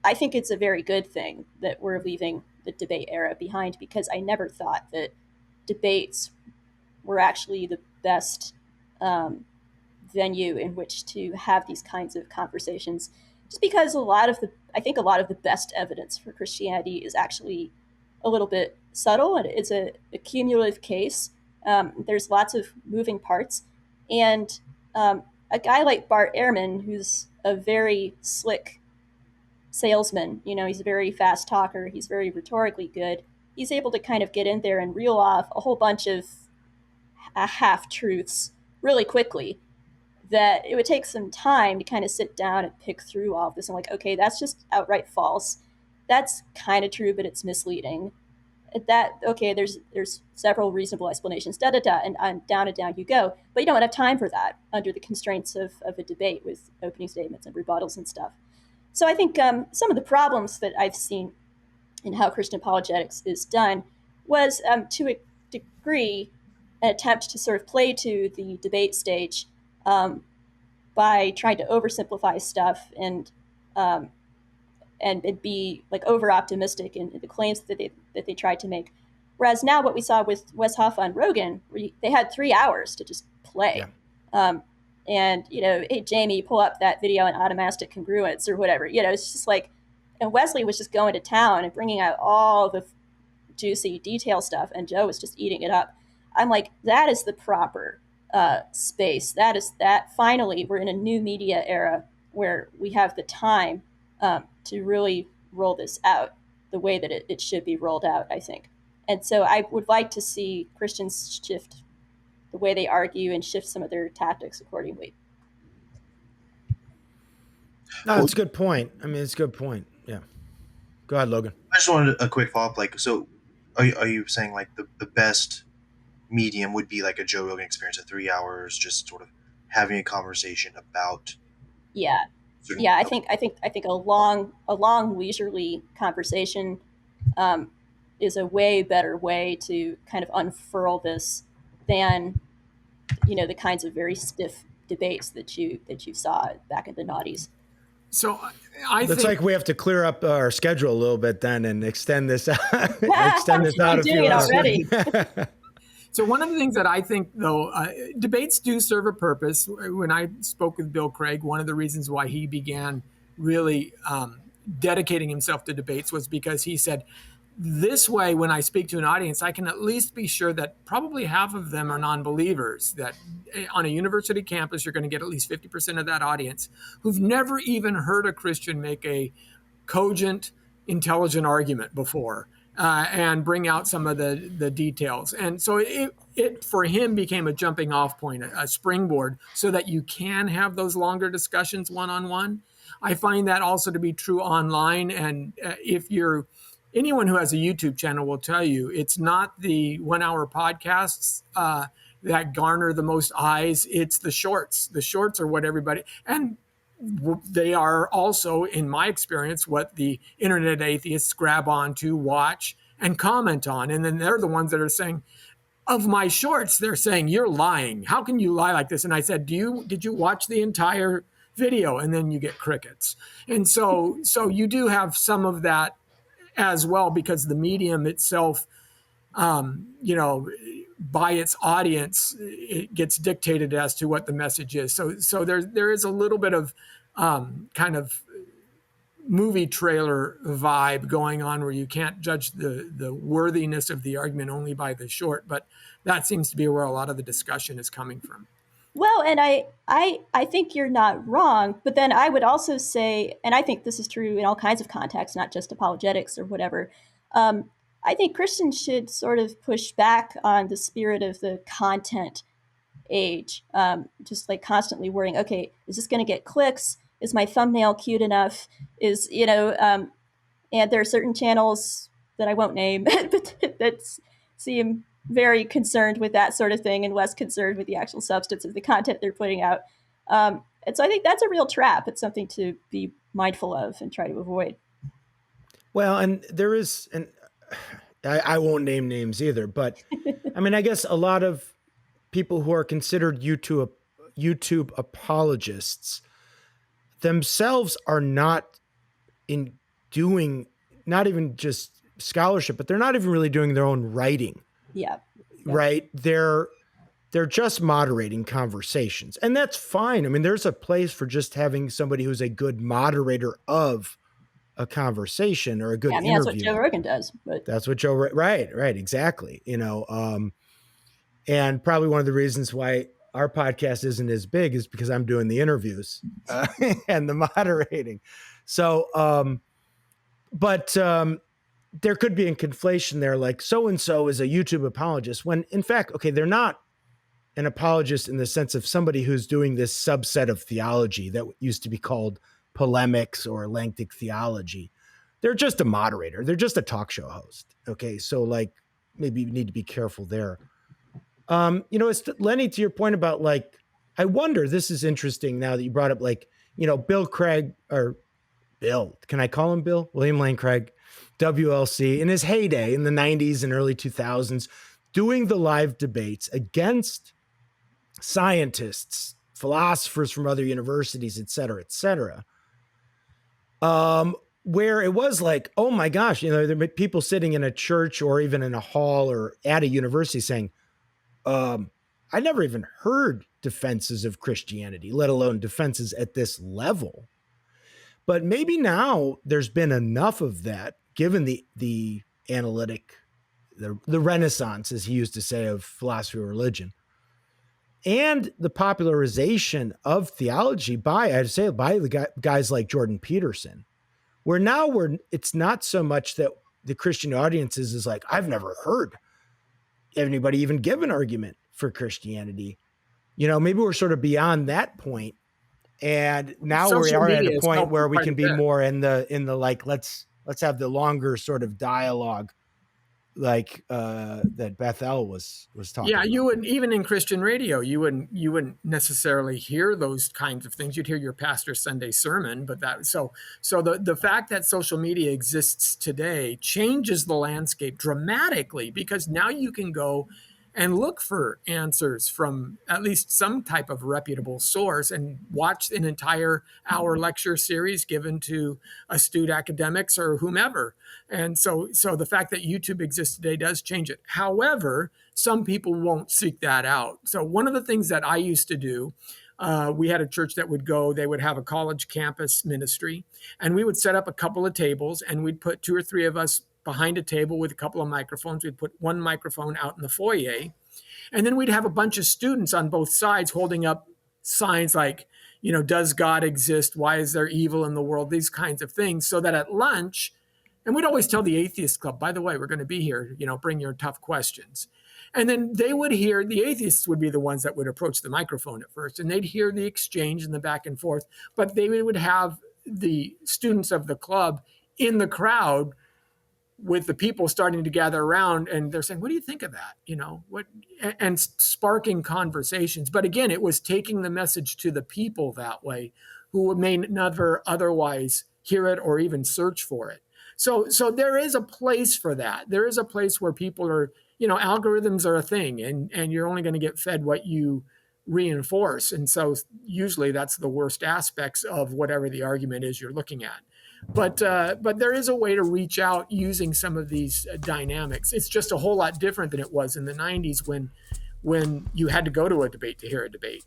I think it's a very good thing that we're leaving the debate era behind, because I never thought that debates were actually the best venue in which to have these kinds of conversations. Just because I think a lot of the best evidence for Christianity is actually a little bit subtle, and it's a cumulative case. There's lots of moving parts, and a guy like Bart Ehrman, who's a very slick salesman, he's a very fast talker, he's very rhetorically good. He's able to kind of get in there and reel off a whole bunch of half truths really quickly, that it would take some time to kind of sit down and pick through all of this and like, okay, that's just outright false. That's kind of true, but it's misleading. That okay, there's several reasonable explanations, da da da, and down you go. But you don't have time for that under the constraints of a debate with opening statements and rebuttals and stuff. So I think some of the problems that I've seen in how Christian apologetics is done was, to a degree, an attempt to sort of play to the debate stage by trying to oversimplify stuff and be like over optimistic in the claims that they tried to make. Whereas now what we saw with Wes Hoffa and Rogan, they had 3 hours to just play. Yeah. And, hey, Jamie, pull up that video on automastic congruence or whatever. It's just like, and Wesley was just going to town and bringing out all the juicy detail stuff, and Joe was just eating it up. I'm like, that is the proper space. That finally, we're in a new media era where we have the time to really roll this out the way that it should be rolled out, I think. And so I would like to see Christians shift the way they argue and shift some of their tactics accordingly. No, that's a good point. I mean, it's a good point. Yeah. Go ahead, Logan. I just wanted a quick follow-up. Like, so are you saying like the best medium would be like a Joe Rogan experience of 3 hours, just sort of having a conversation about? Yeah. Yeah. I think a long leisurely conversation is a way better way to kind of unfurl this than, the kinds of very stiff debates that you saw back in the noughties. So I think like we have to clear up our schedule a little bit then and extend this out. Extend this out a few hours. Already. So one of the things that I think, though, debates do serve a purpose. When I spoke with Bill Craig, one of the reasons why he began really dedicating himself to debates was because he said, this way, when I speak to an audience, I can at least be sure that probably half of them are non-believers, that on a university campus, you're going to get at least 50% of that audience who've never even heard a Christian make a cogent, intelligent argument before and bring out some of the details. And so it for him became a jumping off point, a springboard, so that you can have those longer discussions one-on-one. I find that also to be true online. And anyone who has a YouTube channel will tell you it's not the 1 hour podcasts that garner the most eyes. It's the shorts. The shorts are what everybody, and they are also, in my experience, what the internet atheists grab onto, watch, and comment on. And then they're the ones that are saying, of my shorts, they're saying, you're lying. How can you lie like this? And I said, did you watch the entire video? And then you get crickets. And so you do have some of that as well, because the medium itself, by its audience, it gets dictated as to what the message is. So there is a little bit of kind of movie trailer vibe going on, where you can't judge the worthiness of the argument only by the short, but that seems to be where a lot of the discussion is coming from. Well, and I think you're not wrong, but then I would also say, and I think this is true in all kinds of contexts, not just apologetics or whatever, I think Christians should sort of push back on the spirit of the content age, just like constantly worrying, okay, is this going to get clicks? Is my thumbnail cute enough? And there are certain channels that I won't name that seem very concerned with that sort of thing and less concerned with the actual substance of the content they're putting out. And so I think that's a real trap. It's something to be mindful of and try to avoid. Well, and there is, and I won't name names either, but I mean, I guess a lot of people who are considered YouTube apologists themselves are not doing not even just scholarship, but they're not even really doing their own writing. Yeah. Right? They're just moderating conversations, and that's fine. I mean, there's a place for just having somebody who's a good moderator of a conversation or a good interview. That's what Joe Rogan does. But that's what Joe, right, exactly. And probably one of the reasons why our podcast isn't as big is because I'm doing the interviews and the moderating. So, there could be a conflation there, like so-and-so is a YouTube apologist, when in fact, okay, they're not an apologist in the sense of somebody who's doing this subset of theology that used to be called polemics or lengthic theology. They're just a moderator. They're just a talk show host. Okay. So like, maybe you need to be careful there. It's Lenny, to your point about like, I wonder, this is interesting now that you brought up, like, Bill Craig, or Bill, can I call him Bill? William Lane Craig, WLC, in his heyday in the 90s and early 2000s, doing the live debates against scientists, philosophers from other universities, et cetera, where it was like, oh my gosh, there were people sitting in a church or even in a hall or at a university saying, I never even heard defenses of Christianity, let alone defenses at this level. But maybe now there's been enough of that, given the analytic, the renaissance, as he used to say, of philosophy or religion, and the popularization of theology by the guys like Jordan Peterson, where now it's not so much that the Christian audiences is like, I've never heard anybody even give an argument for Christianity. Maybe we're sort of beyond that point. And now we are at a point where we can be more in the like, let's have the longer sort of dialogue, like that Bethel was talking. Yeah, about. you wouldn't, even in Christian radio, you wouldn't necessarily hear those kinds of things. You'd hear your pastor's Sunday sermon, but so the fact that social media exists today changes the landscape dramatically, because now you can go and look for answers from at least some type of reputable source and watch an entire hour lecture series given to astute academics or whomever. And so the fact that YouTube exists today does change it. However, some people won't seek that out. So one of the things that I used to do, we had a church that they would have a college campus ministry, and we would set up a couple of tables, and we'd put 2 or 3 of us behind a table with a couple of microphones. We'd put one microphone out in the foyer, and then we'd have a bunch of students on both sides holding up signs like, does God exist? Why is there evil in the world? These kinds of things, so that at lunch, and we'd always tell the Atheist Club, by the way, we're going to be here, bring your tough questions. And then the atheists would be the ones that would approach the microphone at first, and they'd hear the exchange and the back and forth, but they would have the students of the club in the crowd with the people starting to gather around, and they're saying, what do you think of that? And sparking conversations. But again, it was taking the message to the people that way, who may never otherwise hear it or even search for it. So there is a place for that. There is a place where people are, algorithms are a thing, and you're only going to get fed what you reinforce. And so usually that's the worst aspects of whatever the argument is you're looking at. But there is a way to reach out using some of these dynamics. It's just a whole lot different than it was in the 90s when you had to go to a debate to hear a debate.